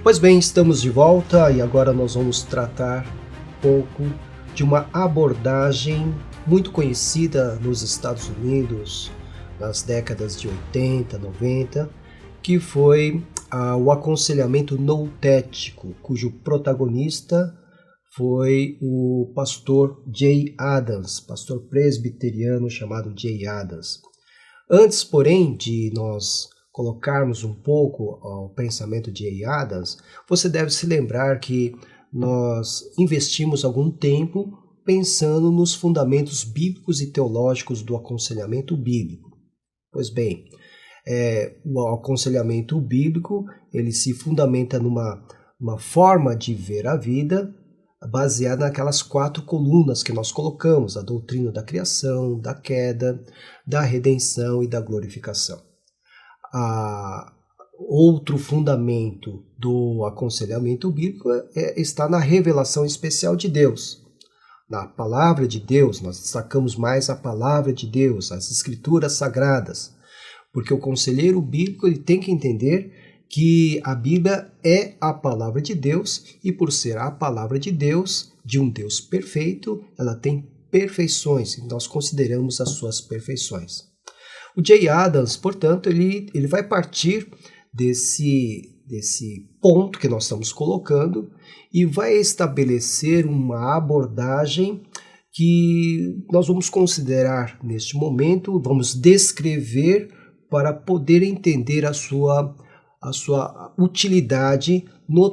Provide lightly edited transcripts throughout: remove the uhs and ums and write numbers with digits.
Pois bem, estamos de volta e agora nós vamos tratar um pouco de uma abordagem muito conhecida nos Estados Unidos nas décadas de 80, 90, que foi o aconselhamento noutético, cujo protagonista foi o pastor Jay Adams, pastor presbiteriano chamado Jay Adams. Antes, porém, de nós colocarmos um pouco ao pensamento de Jay Adams, você deve se lembrar que nós investimos algum tempo pensando nos fundamentos bíblicos e teológicos do aconselhamento bíblico. Pois bem, o aconselhamento bíblico ele se fundamenta numa forma de ver a vida baseada naquelas 4 colunas que nós colocamos: a doutrina da criação, da queda, da redenção e da glorificação. Outro fundamento do aconselhamento bíblico está na revelação especial de Deus. Na palavra de Deus, nós destacamos mais a palavra de Deus, as escrituras sagradas, porque o conselheiro bíblico ele tem que entender que a Bíblia é a palavra de Deus e, por ser a palavra de Deus, de um Deus perfeito, ela tem perfeições e nós consideramos as suas perfeições. O Jay Adams, portanto, ele vai partir desse ponto que nós estamos colocando e vai estabelecer uma abordagem que nós vamos considerar neste momento, vamos descrever para poder entender a sua utilidade no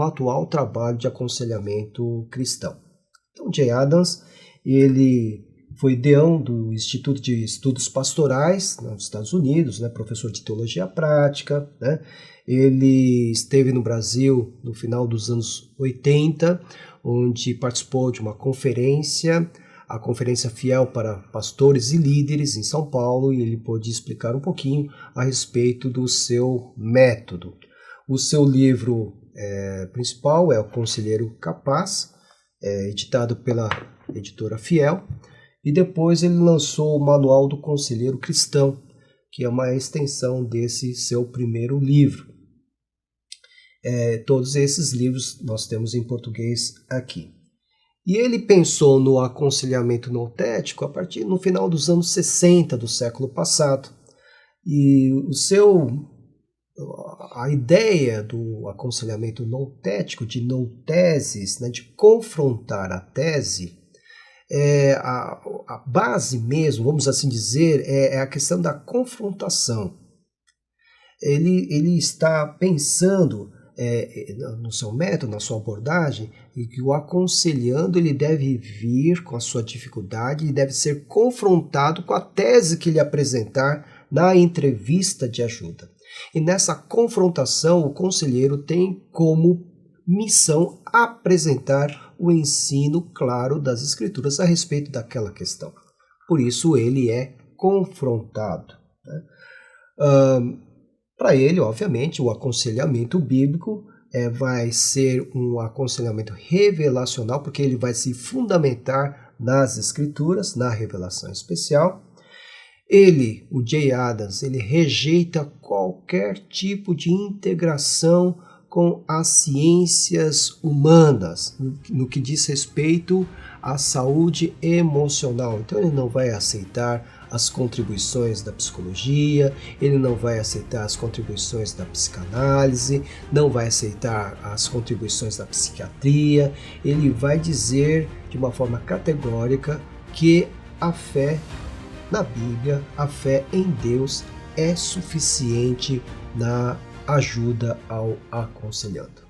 atual trabalho de aconselhamento cristão. Então, Jay Adams, ele foi deão do Instituto de Estudos Pastorais nos Estados Unidos, professor de teologia prática. Ele esteve no Brasil no final dos anos 80, onde participou de uma conferência, a Conferência Fiel para Pastores e Líderes em São Paulo, e ele pôde explicar um pouquinho a respeito do seu método. O seu livro principal é O Conselheiro Capaz, editado pela editora Fiel, e depois ele lançou o Manual do Conselheiro Cristão, que é uma extensão desse seu primeiro livro. Todos esses livros nós temos em português aqui. E ele pensou no aconselhamento noutético no final dos anos 60 do século passado. E a ideia do aconselhamento noutético, de nouteses, de confrontar a tese, a base mesmo, vamos assim dizer, é a questão da confrontação. Ele está pensando no seu método, na sua abordagem, e que o aconselhando ele deve vir com a sua dificuldade e deve ser confrontado com a tese que ele apresentar na entrevista de ajuda. E nessa confrontação, o conselheiro tem como missão apresentar o ensino claro das Escrituras a respeito daquela questão. Por isso ele é confrontado. Para ele, obviamente, o aconselhamento bíblico vai ser um aconselhamento revelacional, porque ele vai se fundamentar nas Escrituras, na revelação especial. O Jay Adams, ele rejeita qualquer tipo de integração com as ciências humanas, no que diz respeito à saúde emocional. Então ele não vai aceitar as contribuições da psicologia, ele não vai aceitar as contribuições da psicanálise, não vai aceitar as contribuições da psiquiatria. Ele vai dizer de uma forma categórica que a fé na Bíblia, a fé em Deus é suficiente na ajuda ao aconselhando.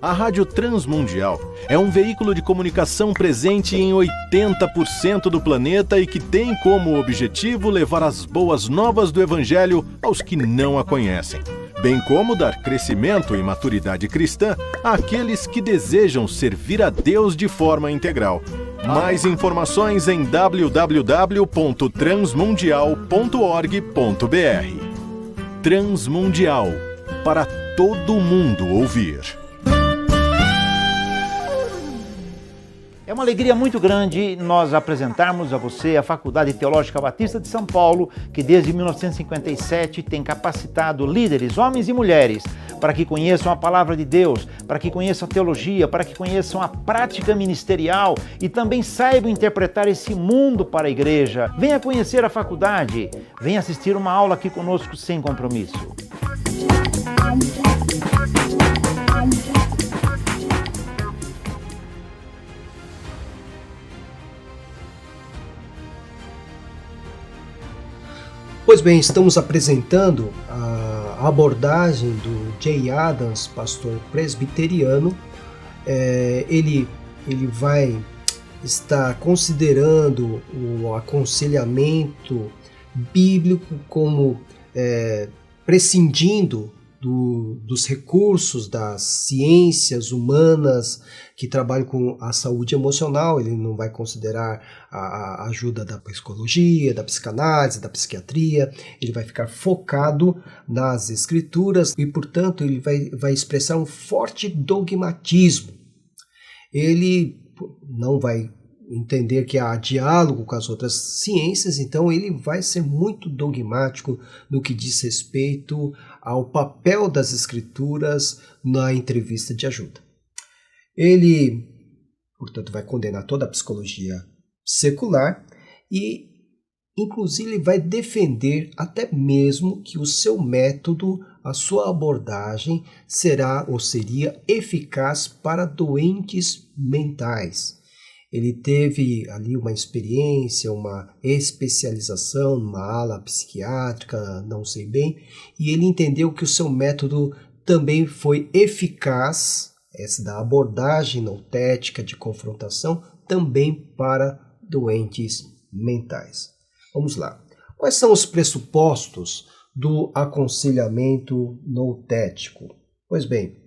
A Rádio Transmundial é um veículo de comunicação presente em 80% do planeta e que tem como objetivo levar as boas novas do Evangelho aos que não a conhecem, bem como dar crescimento e maturidade cristã àqueles que desejam servir a Deus de forma integral. Mais informações em www.transmundial.org.br. Transmundial, para todo mundo ouvir. É uma alegria muito grande nós apresentarmos a você a Faculdade Teológica Batista de São Paulo, que desde 1957 tem capacitado líderes, homens e mulheres, para que conheçam a Palavra de Deus, para que conheçam a teologia, para que conheçam a prática ministerial e também saibam interpretar esse mundo para a igreja. Venha conhecer a faculdade, venha assistir uma aula aqui conosco sem compromisso. Pois bem, estamos apresentando a abordagem do Jay Adams, pastor presbiteriano. Ele vai estar considerando o aconselhamento bíblico como prescindindo dos recursos das ciências humanas que trabalham com a saúde emocional. Ele não vai considerar a ajuda da psicologia, da psicanálise, da psiquiatria. Ele vai ficar focado nas escrituras e, portanto, ele vai expressar um forte dogmatismo. Ele não vai entender que há diálogo com as outras ciências, então ele vai ser muito dogmático no que diz respeito ao papel das escrituras na entrevista de ajuda. Ele, portanto, vai condenar toda a psicologia secular e, inclusive, ele vai defender até mesmo que o seu método, a sua abordagem será ou seria eficaz para doentes mentais. Ele teve ali uma experiência, uma especialização numa ala psiquiátrica, não sei bem, e ele entendeu que o seu método também foi eficaz, essa da abordagem noutética de confrontação, também para doentes mentais. Vamos lá. Quais são os pressupostos do aconselhamento noutético? Pois bem,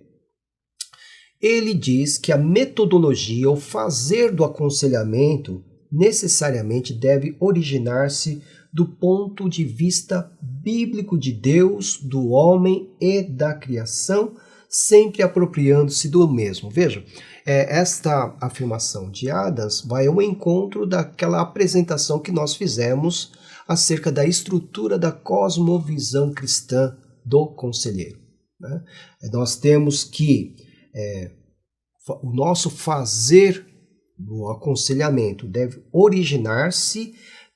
ele diz que a metodologia, o fazer do aconselhamento, necessariamente deve originar-se do ponto de vista bíblico de Deus, do homem e da criação, sempre apropriando-se do mesmo. Veja, esta afirmação de Adams vai ao encontro daquela apresentação que nós fizemos acerca da estrutura da cosmovisão cristã do conselheiro, né? Nós temos que o nosso fazer no aconselhamento deve originar-se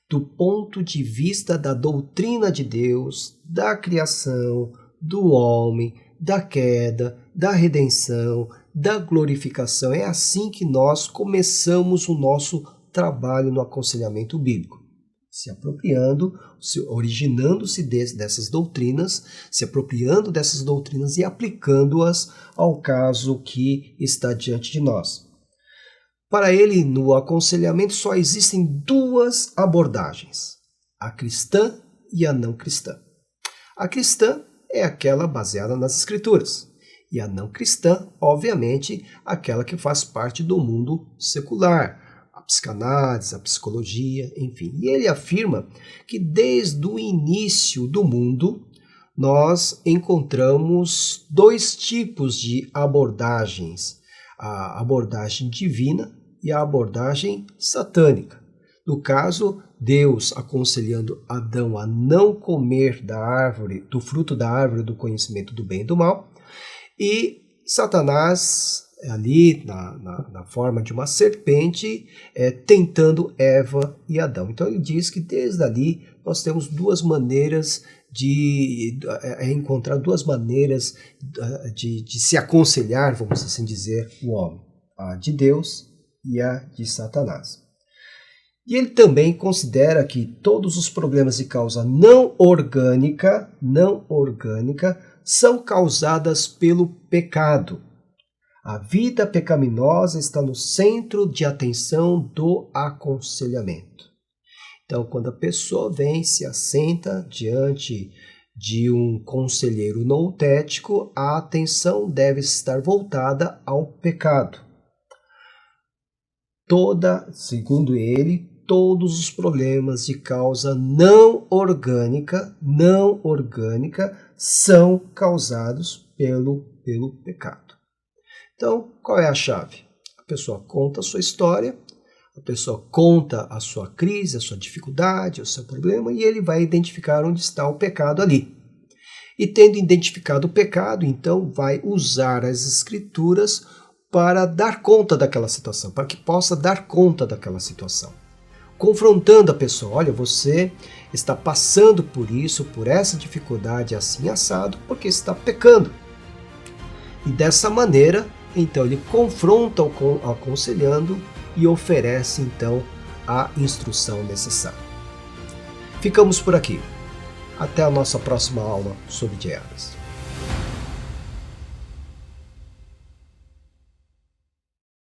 do ponto de vista da doutrina de Deus, da criação, do homem, da queda, da redenção, da glorificação. É assim que nós começamos o nosso trabalho no aconselhamento bíblico, se apropriando, originando-se dessas doutrinas, se apropriando dessas doutrinas e aplicando-as ao caso que está diante de nós. Para ele, no aconselhamento só existem duas abordagens, a cristã e a não cristã. A cristã é aquela baseada nas escrituras, e a não cristã, obviamente, aquela que faz parte do mundo secular, a psicanálise, a psicologia, enfim. E ele afirma que desde o início do mundo nós encontramos dois tipos de abordagens, a abordagem divina e a abordagem satânica. No caso, Deus aconselhando Adão a não comer do fruto da árvore do conhecimento do bem e do mal, e Satanás ali na forma de uma serpente, tentando Eva e Adão. Então ele diz que desde ali nós temos duas maneiras de encontrar duas maneiras de se aconselhar, vamos assim dizer, o homem, a de Deus e a de Satanás. E ele também considera que todos os problemas de causa não orgânica são causadas pelo pecado. A vida pecaminosa está no centro de atenção do aconselhamento. Então, quando a pessoa vem e se assenta diante de um conselheiro noutético, a atenção deve estar voltada ao pecado. Segundo ele, todos os problemas de causa não orgânica são causados pelo pecado. Então, qual é a chave? A A pessoa conta a sua história, a pessoa conta a sua crise, a sua dificuldade, o seu problema, e ele vai identificar onde está o pecado ali. E tendo identificado o pecado, então vai usar as escrituras para dar conta daquela situação, para que possa dar conta daquela situação. Confrontando a pessoa, olha, você está passando por isso, por essa dificuldade assim assado, porque está pecando. E dessa maneira, então ele confronta o aconselhando e oferece então a instrução necessária. Ficamos por aqui. Até a nossa próxima aula sobre diárias.